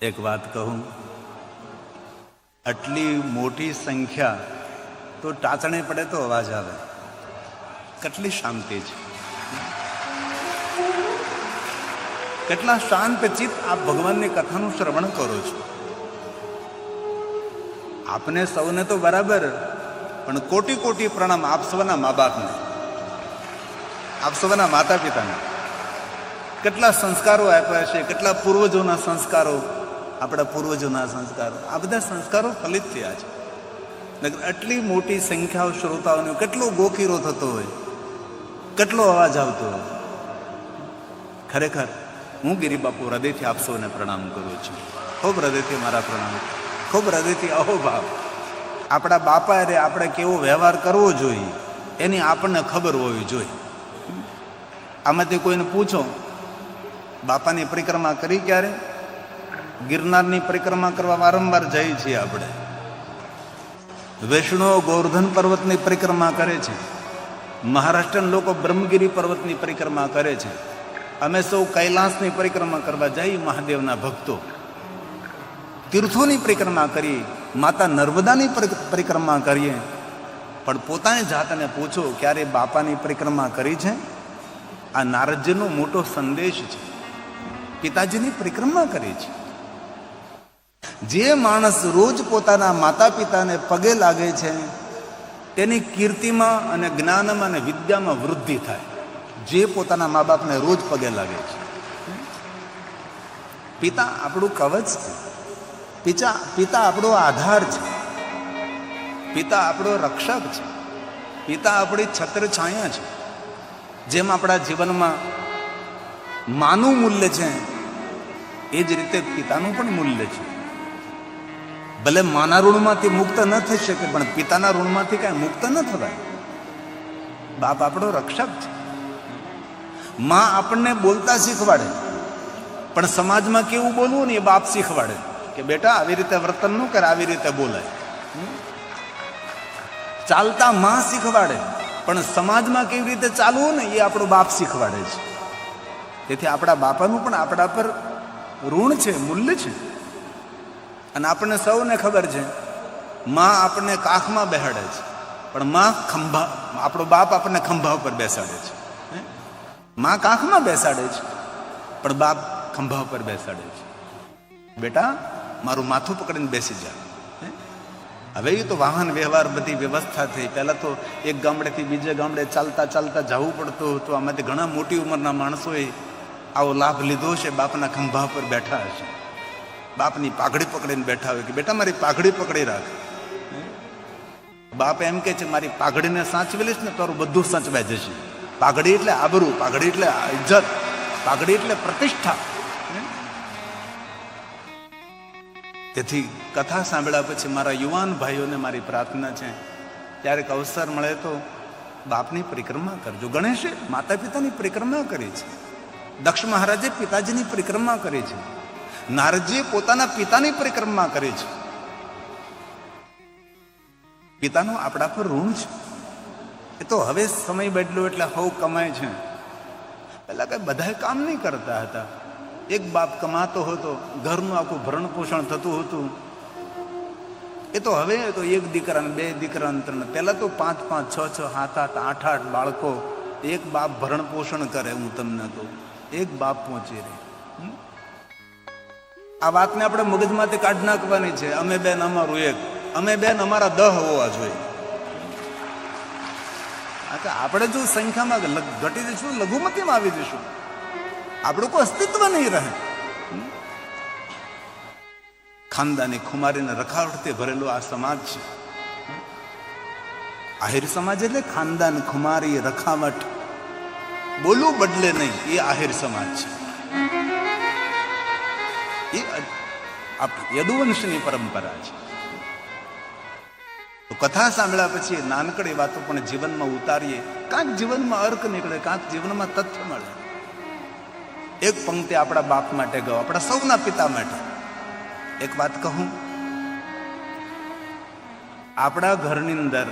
એક વાત કહું, આટલી મોટી સંખ્યા તો ટાચણે પડે તો અવાજ આવે. કેટલી શાંતિ છે, કેટલા શાંત ચિત્ત આપ ભગવાનની કથાનું શ્રવણ કરો છો. આપને સૌને તો બરાબર, પણ કોટી કોટી પ્રણામ આપ સૌના મા બાપને, આપ સૌના માતા પિતાને. કેટલા સંસ્કારો આપ્યા છે, કેટલા પૂર્વજોના સંસ્કારો, આપણા પૂર્વજોના સંસ્કારો, આ બધા સંસ્કારો ફલિત થયા છે. આટલી મોટી સંખ્યાઓ શ્રોતાઓનો કેટલો ગોકીરો થતો હોય, કેટલો અવાજ આવતો હોય. ખરેખર હું ગિરિબાપુ હૃદયથી આપ સૌને પ્રણામ કરું છું. ખૂબ હૃદયથી મારા પ્રણામ, ખૂબ હૃદયથી અહોભાવ. આપણા બાપા અરે આપણે કેવો વ્યવહાર કરવો જોઈએ એની આપણને ખબર હોવી જોઈએ. આમાંથી કોઈને પૂછો, બાપાની પરિક્રમા કરી ક્યારે? ગિરનારની પરિક્રમા કરવા વારંવાર જઈએ છીએ આપણે. વૈષ્ણવ ગોવર્ધન પર્વતની પરિક્રમા કરે છે, મહારાષ્ટ્રના લોકો બ્રહ્મગીરી પર્વતની પરિક્રમા કરે છે. અમે સૌ કૈલાસની પરિક્રમા કરવા જઈએ, મહાદેવના ભક્તો. તીર્થોની પરિક્રમા કરીએ, માતા નર્મદાની પરિક્રમા કરીએ, પણ પોતાની જાતને પૂછો ક્યારે બાપાની પરિક્રમા કરી છે? આ નારદજીનો મોટો સંદેશ છે. પિતાજીની પરિક્રમા કરી છે. જે માણસ રોજ પોતાના માતા પિતાને પગે લાગે છે તેની કીર્તિમાં અને જ્ઞાનમાં અને વિદ્યામાં વૃદ્ધિ થાય. જે પોતાના મા બાપને રોજ પગે લાગે છે. પિતા આપણું કવચ છે, પિતા આપણો આધાર છે, પિતા આપણો રક્ષક છે, પિતા આપણી છત્ર છાયા છે. જેમ આપણા જીવનમાં માનું મૂલ્ય છે એ જ રીતે પિતાનું પણ મૂલ્ય છે. ભલે માના ઋણમાંથી મુક્ત ન થઈ શકે, પણ પિતાના ઋણમાંથી કાંઈ મુક્ત ન થવાય. બાપ આપણો રક્ષક છે. માં આપણને બોલતા શીખવાડે, પણ સમાજમાં કેવું બોલવું ને એ બાપ શીખવાડે કે બેટા આવી રીતે વર્તન ન કરે, આવી રીતે બોલાય. ચાલતા માં શીખવાડે, પણ સમાજમાં કેવી રીતે ચાલવું ને એ આપણો બાપ શીખવાડે છે. તેથી આપણા બાપાનું પણ આપણા પર ઋણ છે, મૂલ્ય છે. અને આપણને સૌને ખબર છે, માં આપણને કાખમાં બેસાડે છે, પણ માં ખંભા, આપણો બાપ આપણને ખંભા ઉપર બેસાડે છે. માં કાખમાં બેસાડે છે, પણ બાપ ખંભા ઉપર બેસાડે છે. બેટા મારું માથું પકડીને બેસી જા. હવે એ તો વાહન વ્યવહાર બધી વ્યવસ્થા થઈ. પહેલાં તો એક ગામડેથી બીજે ગામડે ચાલતા ચાલતા જવું પડતું હતું. આમાંથી ઘણા મોટી ઉંમરના માણસોએ આવો લાભ લીધો છે. બાપના ખંભા પર બેઠા હશે, બાપની પાઘડી પકડીને બેઠા હોય કે બેટા મારી પાઘડી પકડી રાખ. બાપ એમ કે છે મારી પાઘડીને સાચવી લઈશ ને તારું બધું સાચવાઈ જશે. પાઘડી એટલે આબરૂ, પાઘડી એટલે ઇજ્જત, પાઘડી એટલે પ્રતિષ્ઠા. તેથી કથા સાંભળ્યા પછી મારા યુવાન ભાઈઓને મારી પ્રાર્થના છે, ક્યારેક અવસર મળે તો બાપની પરિક્રમા કરજો. ગણેશે માતા પિતાની પરિક્રમા કરી છે, દક્ષ મહારાજે પિતાજીની પરિક્રમા કરી છે, નારદજીએ પોતાના પિતાની પરિક્રમા કરી છે. પિતાનું આપણા પર ઋણ છે. એ તો હવે સમય બદલ્યો એટલે હવ કમાય છે. પહેલા કઈ બધા કામ નહીં કરતા હતા. એક બાપ કમાતો હતો, ઘરનું આખું ભરણ પોષણ થતું હતું. એ તો હવે તો એક દીકરા ને બે દીકરા ને ત્રણ, પહેલા તો 5 5 6 6 7 7 8 8 બાળકો એક બાપ ભરણ પોષણ કરે. હું તમને કહું, એક બાપ પહોંચી રહે. આ વાતને આપણે મગજમાંથી કાઢી નાખવાની છે. અમે બેન અમારું એક, અમે બેન અમારા 10 હોવા જોઈએ. આપણે જો સંખ્યામાં ઘટી જઈશું, લઘુમતીમાં આવી જઈશું, આપણું કોઈ અસ્તિત્વ નહીં રહે. ખાનદાની ખુમારીને રખાવટથી ભરેલો આ સમાજ છે. આહિર સમાજ એટલે ખાનદાન, ખુમારી, રખાવટ, બોલવું બદલે નહીં, એ આહિર સમાજ છે. એ યદુવંશની પરંપરા છે. તો કથા સાંભળ્યા પછી નાનકડી વાતો પણ જીવનમાં ઉતારીએ. કાંઈક જીવનમાં અર્ક નીકળે, કાંઈક જીવનમાં તથ્ય મળે. એક પંક્તિ આપણા બાપ માટે ગયો, આપણા સૌના પિતા માટે. એક વાત કહું, આપણા ઘરની અંદર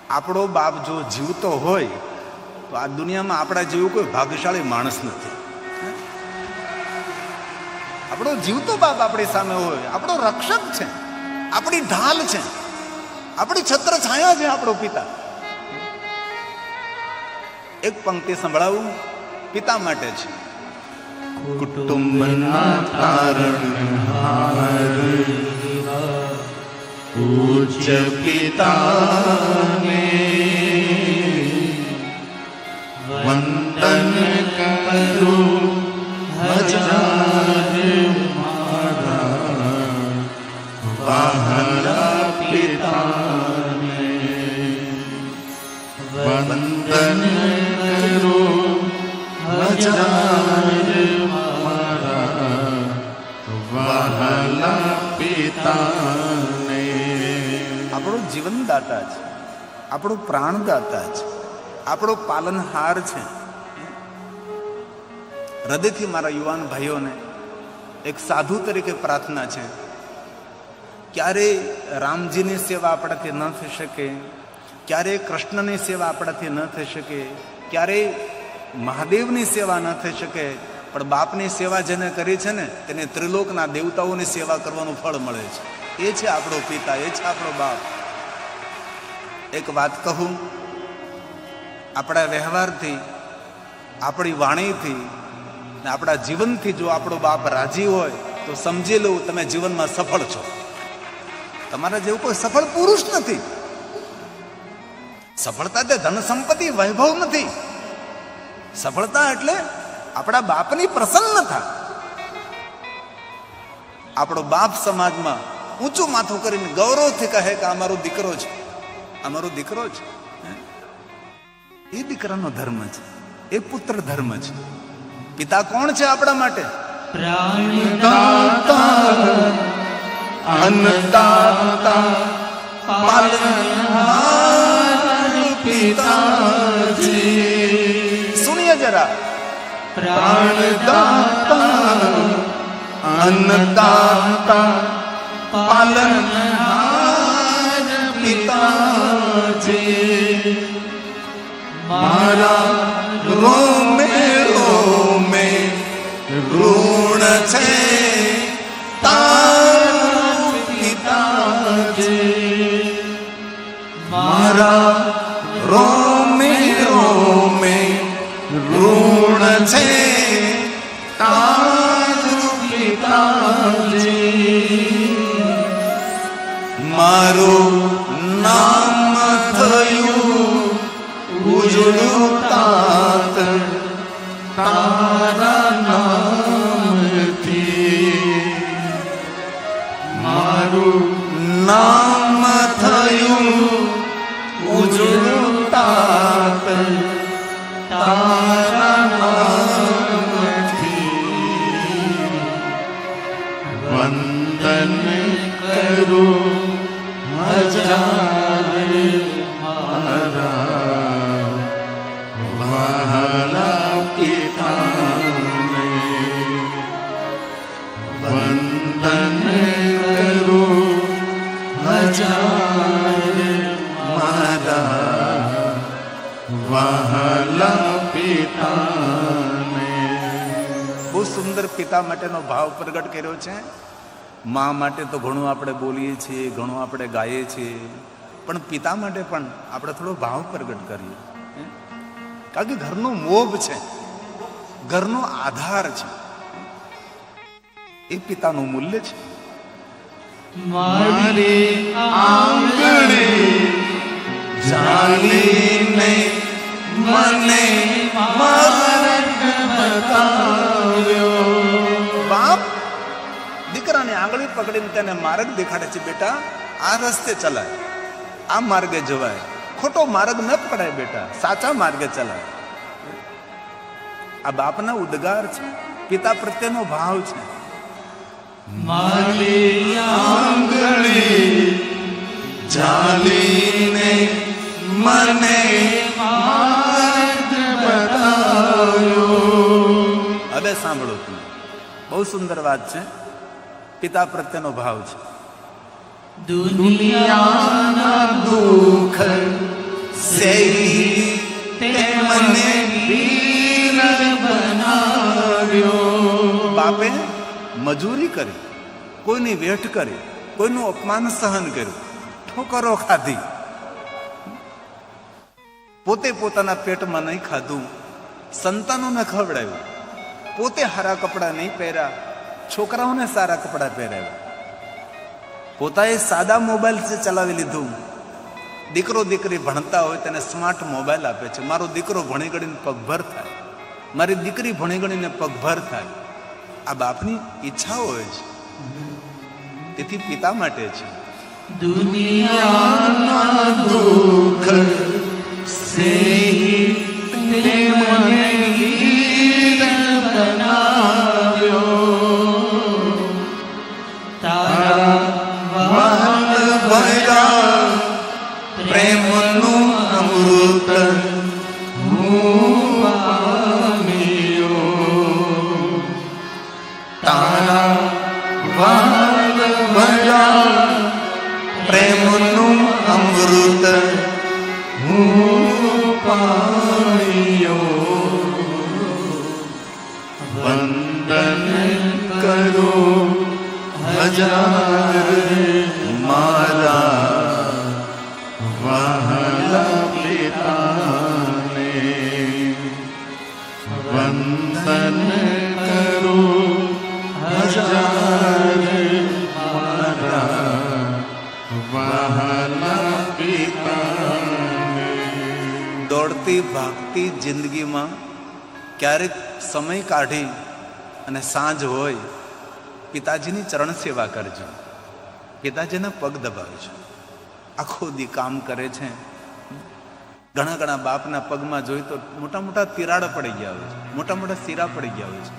આપણો બાપ જો જીવતો હોય તો આ દુનિયામાં આપણા જેવું કોઈ ભાગ્યશાળી માણસ નથી. આપણો જીવતો બાપ આપણી સામે હોય, આપણો રક્ષક છે, આપણી ઢાલ છે, આપણી છત્ર છાયા છે આપણો પિતા. એક પંક્તિ સંભળાવું પિતા માટે છે. કુટુંબના તારણહાર પૂજ્ય પિતાને વંદન કરું હજાર મારા વહાલા પિતાને વંદન કરું હજાર મારા વહાલા પિતાને. આપણો જીવનદાતા છે, આપણો પ્રાણદાતા છે, આપણો પાલનહાર છે. હૃદયથી મારા યુવાન ભાઈઓને એક સાધુ તરીકે પ્રાર્થના છે, ક્યારેય રામજીની સેવા આપણાથી ન થઈ શકે, ક્યારેય કૃષ્ણની સેવા આપણાથી ન થઈ શકે, ક્યારેય મહાદેવની સેવા ન થઈ શકે, પણ બાપની સેવા જેને કરી છે ને તેને ત્રિલોકના દેવતાઓની સેવા કરવાનું ફળ મળે છે. એ છે આપણો પિતા, એ છે આપણો બાપ. એક વાત કહું, આપણા વ્યવહારથી, આપણી વાણીથી, આપણા જીવનથી જો આપણો બાપ રાજી હોય તો સમજી લઉં તમે જીવનમાં સફળ છો. તમારા જેવું કોઈ સફળ પુરુષ નથી. સફળતા તે ધન સંપત્તિ વૈભવ નથી. સફળતા એટલે આપણા બાપની પ્રસન્નતા. આપણો બાપ સમાજમાં ઊંચું માથું કરીને ગૌરવથી કહે કે અમારો દીકરો છે, અમારો દીકરો છે. એ દીકરાનો ધર્મ છે, એ પુત્ર ધર્મ છે. પિતા કોણ છે આપણા માટે? પ્રાણદાતા અન્નદાતા પાલનહાર પિતાજી. સુનિએ જરા. પ્રાણદાતા અન્નદાતા પાલનહાર પિતાજી. મારા રોમે રોમે ઋણ છે તારું પિતાજી. મારા રોમે રોમે ઋણ છે તારું પિતાજી. મારું નામ થયું ઉજળું તાત તારા નામથી. મારું નામ થયું ઉજળું તાત તારા નામથી. વંદન કરું હજાર મારા વહાલા પિતાને. વંદન કરું હજાર મારા વહાલા પિતાને. બહુ સુંદર પિતા માટેનો ભાવ પ્રગટ કર્યો છે. મા માટે તો ઘણું આપણે બોલીએ છીએ, ઘણું આપણે ગાઈએ છીએ, પણ પિતા માટે પણ આપણે થોડો ભાવ પ્રગટ કરીએ. કારણ કે ઘરનો મોભ છે, ઘરનો આધાર છે, એ પિતાનું મૂલ્ય છે. મારી આંગણે ચાલીને મને માર્ગ બતાવ્યો. બાપ દીકરાને આંગળી પકડીને તેને માર્ગ દેખાડે છે. બેટા આ રસ્તે ચલાય, આ માર્ગે જવાય, ખોટો માર્ગ ન પકડાય બેટા, સાચા માર્ગે ચલાય. આ બાપના ઉદ્ગાર છે, પિતા પ્રત્યેનો ભાવ છે. મારી આંગણે ચાલીને મને માર્ગ બતાવ્યો. હવે સાંભળો તમે, બહુ સુંદર વાત છે. પિતા પ્રત્યેનો ભાવ છે. દુનિયાના દુઃખ સહી તે મને વીર બનાવ્યો. બાપે મજૂરી કરી, કોઈની વેઠ કરી, કોઈનું અપમાન સહન કર્યું, ઠોકરો ખાધી, પોતે પોતાના પેટમાં નહીં ખાધું, સંતાનોને ખવડાવ્યું, પોતે સારા કપડાં નહીં પહેર્યા, છોકરાઓને સારા કપડાં પહેરાવ્યા, પોતાએ સાદા મોબાઈલ ચલાવી લીધું. દીકરો દીકરી ભણતા હોય તેને સ્માર્ટ મોબાઈલ આપે છે. મારો દીકરો ભણી ગણીને પગભર થાય, મારી દીકરી ભણી ગણીને પગભર થાય. આ બાપની ઈચ્છા હોય છે, તેથી પિતા માટે છે. દુનિયાના દુઃખ સે તે મને વીર બનાવ્યો, તારા વાલ ભર્યા પ્રેમનું અમૃત હું પામ્યો, તારા વાલ ભર્યા પ્રેમનું અમૃત હું પામ્યો. વંદન કરો હજાર મારા વહાલા પિતાને, વંદન કરો હજાર મારા વહાલા પિતાને. દોડતી ભાગતી જિંદગીમાં ક્યારેક સમય કાઢી અને સાંજ હોય પિતાજીની ચરણ સેવા કરજો, પિતાજીના પગ દબાવજો. આખો દી કામ કરે છે. ઘણા ઘણા બાપના પગમાં જોઈ તો મોટા મોટા તિરાડ પડી ગયા હોય છે, મોટા મોટા શીરા પડી ગયા હોય છે.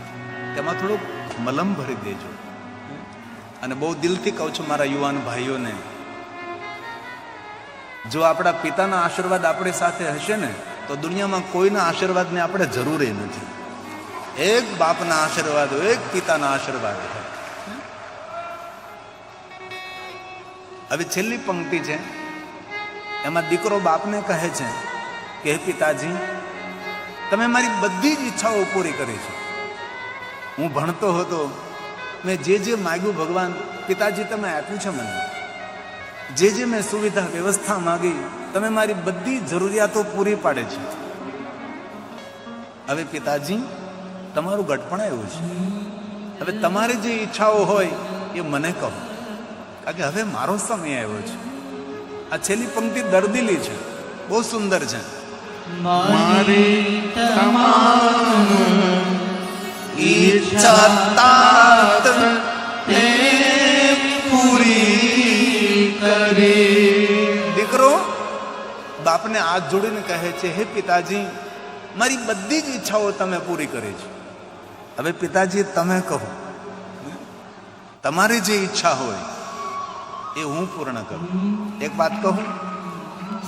તેમાં થોડુંક મલમ ભરી દેજો. અને બહુ દિલથી કહું છું મારા યુવાન ભાઈઓને, જો આપણા પિતાના આશીર્વાદ આપણી સાથે હશે ને તો દુનિયામાં કોઈના આશીર્વાદની આપણે જરૂર નથી. એક બાપના આશીર્વાદ, એક પિતાના આશીર્વાદ. હવે છેલ્લી પંક્તિ છે, એમાં દીકરો બાપને કહે છે કે હે પિતાજી, તમે મારી બધી જ ઈચ્છાઓ પૂરી કરી છે. હું ભણતો હતો, મેં જે માગ્યું ભગવાન પિતાજી તમે આપ્યું છે મને. જે મેં સુવિધા વ્યવસ્થા માગી તમે મારી બધી જરૂરિયાતો પૂરી પાડે છે. હવે પિતાજી તમારું ગઢપણ આવ્યું છે, હવે તમારી જે ઈચ્છાઓ હોય એ મને કહો, કારણ કે હવે મારો સમય આવ્યો છે. આ છેલ્લી પંક્તિ દર્દીલી છે, બહુ સુંદર છે. મારી તમામ ઈચ્છા તાત તે પૂરી કરી. દીકરો બાપને હાથ જોડીને કહે છે, હે પિતાજી મારી બધી જ ઈચ્છાઓ તમે પૂરી કરી છે. હવે પિતાજી તમે કહો, તમારી જે ઈચ્છા હોય એ હું પૂર્ણ કરું. એક વાત કહું,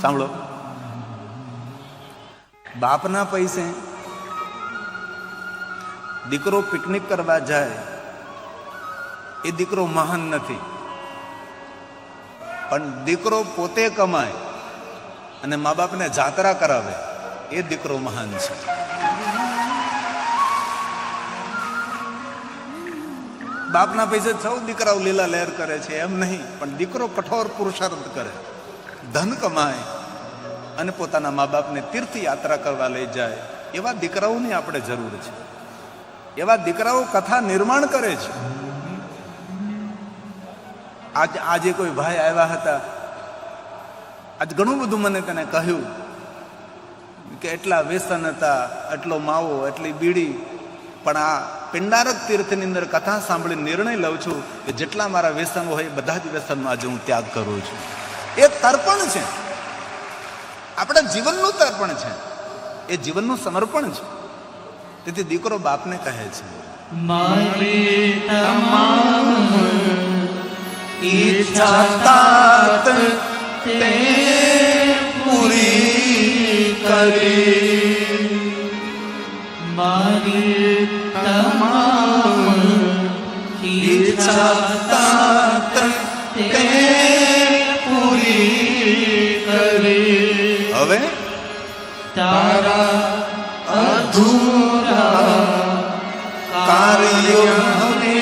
સાંભળો. બાપના પૈસે દીકરો પિકનિક કરવા જાય એ દીકરો મહાન નથી, પણ દીકરો પોતે કમાય અને મા બાપને જાત્રા કરાવે એ દીકરો મહાન છે. બાપના પૈસે સૌ દીકરાઓ લીલા લહેર કરે છે એમ નહીં, પણ દીકરો કઠોર પુરુષાર્થ કરે, ધન કમાય અને પોતાના મા બાપને તીર્થયાત્રા કરવા લઈ જાય. એવા દીકરાઓની આપણે જરૂર છે. એવા દીકરાઓ કથા નિર્માણ કરે છે. આજે કોઈ ભાઈ આવ્યા હતા, આજ ઘણું બધું મને તેને કહ્યું કે એટલા વ્યસન હતા, એટલો માવો, એટલી બીડી, પણ આ પિંડારક તીર્થની અંદર કથા સાંભળીને નિર્ણય લઉં છું કે જેટલા મારા વ્યસન હોય એ બધા જ વ્યસનનો આજે હું ત્યાગ કરું છું. એ તર્પણ છે, આપણા જીવનનું તર્પણ છે, એ જીવનનું સમર્પણ છે. તેથી દીકરો બાપને કહે છે, મારી તમામ ઈચ્છા તાત તે પૂરી કરી. મારી તમામ ઈચ્છા તાત તે પૂરી કરી. હવે તારા અધૂરા કાર્યો હવે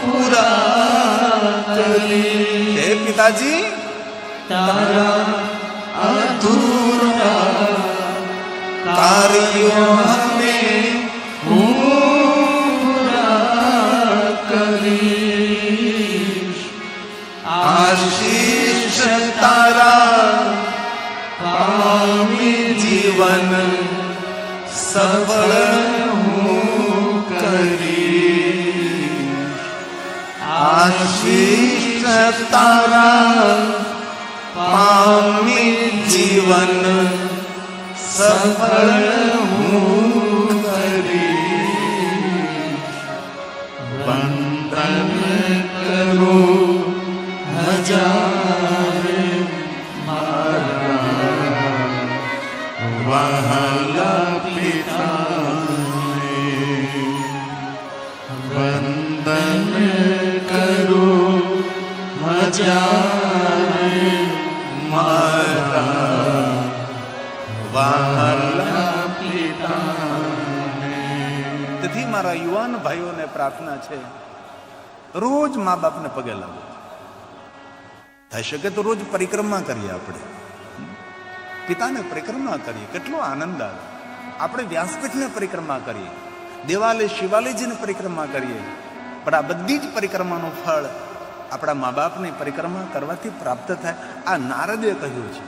પૂરા કરી હે પિતાજી, તારા અધૂરા કાર્યો અમે પૂરા કરીશ. આશીષ તારા પામી જીવન સફળ હું કરી. આશીષ તારા પામી જીવન સફળ હું કરી. વંદન કરું હજારે મારા વહાલા પિતાને. વંદન કરું હજારે મારા વહાલા પિતાને. તેથી મારા યુવાન ભાઈઓને પ્રાર્થના છે, રોજ મા બાપને પગે લાગો. થઈ શકે તો રોજ પરિક્રમા કરીએ, આપણે પિતાને પરિક્રમા કરીએ, કેટલો આનંદ આવે. આપણે વ્યાસપીઠને પરિક્રમા કરીએ, દેવાલય શિવાલયજીને પરિક્રમા કરીએ, પણ આ બધી જ પરિક્રમાનું ફળ આપણા મા બાપની પરિક્રમા કરવાથી પ્રાપ્ત થાય. આ નારદે કહ્યું છે.